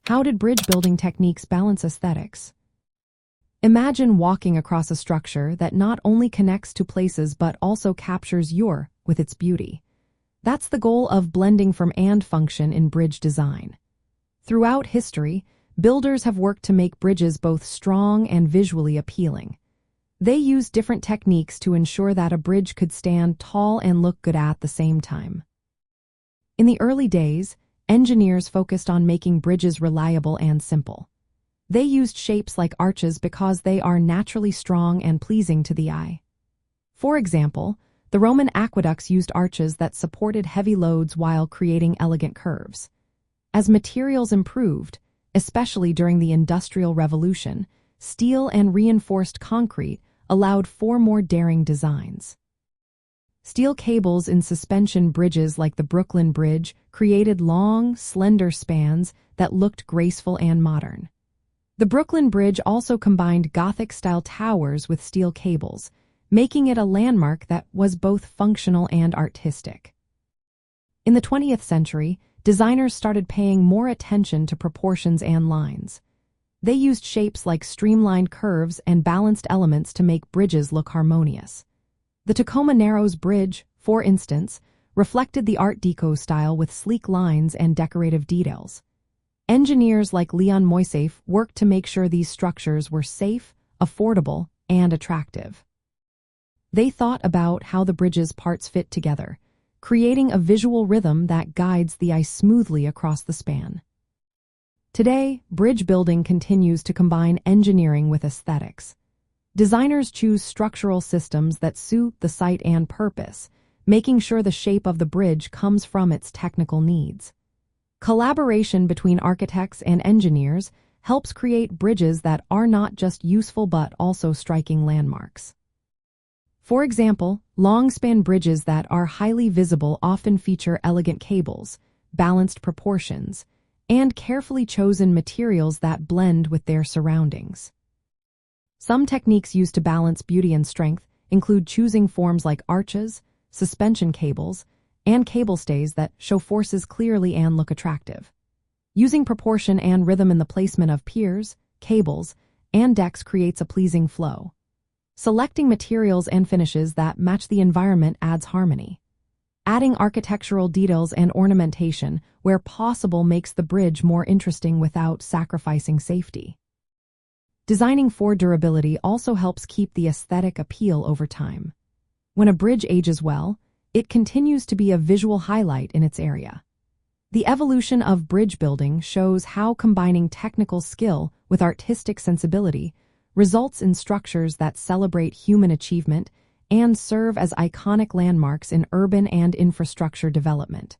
How did bridge building techniques balance aesthetics? Imagine walking across a structure that not only connects to places but also captures your with its beauty. That's the goal of blending form and function in bridge design. Throughout history, builders have worked to make bridges both strong and visually appealing. They used different techniques to ensure that a bridge could stand tall and look good at the same time. In the early days, engineers focused on making bridges reliable and simple. They used shapes like arches because they are naturally strong and pleasing to the eye. For example, the Roman aqueducts used arches that supported heavy loads while creating elegant curves. As materials improved, especially during the Industrial Revolution, steel and reinforced concrete allowed for more daring designs. Steel cables in suspension bridges like the Brooklyn Bridge created long, slender spans that looked graceful and modern. The Brooklyn Bridge also combined Gothic-style towers with steel cables, making it a landmark that was both functional and artistic. In the 20th century, designers started paying more attention to proportions and lines. They used shapes like streamlined curves and balanced elements to make bridges look harmonious. The Tacoma Narrows Bridge, for instance, reflected the Art Deco style with sleek lines and decorative details. Engineers like Leon Moisseiff worked to make sure these structures were safe, affordable, and attractive. They thought about how the bridge's parts fit together, creating a visual rhythm that guides the eye smoothly across the span. Today, bridge building continues to combine engineering with aesthetics. Designers choose structural systems that suit the site and purpose, making sure the shape of the bridge comes from its technical needs. Collaboration between architects and engineers helps create bridges that are not just useful but also striking landmarks. For example, long-span bridges that are highly visible often feature elegant cables, balanced proportions, and carefully chosen materials that blend with their surroundings. Some techniques used to balance beauty and strength include choosing forms like arches, suspension cables, and cable stays that show forces clearly and look attractive. Using proportion and rhythm in the placement of piers, cables, and decks creates a pleasing flow. Selecting materials and finishes that match the environment adds harmony. Adding architectural details and ornamentation where possible makes the bridge more interesting without sacrificing safety. Designing for durability also helps keep the aesthetic appeal over time. When a bridge ages well, it continues to be a visual highlight in its area. The evolution of bridge building shows how combining technical skill with artistic sensibility results in structures that celebrate human achievement and serve as iconic landmarks in urban and infrastructure development.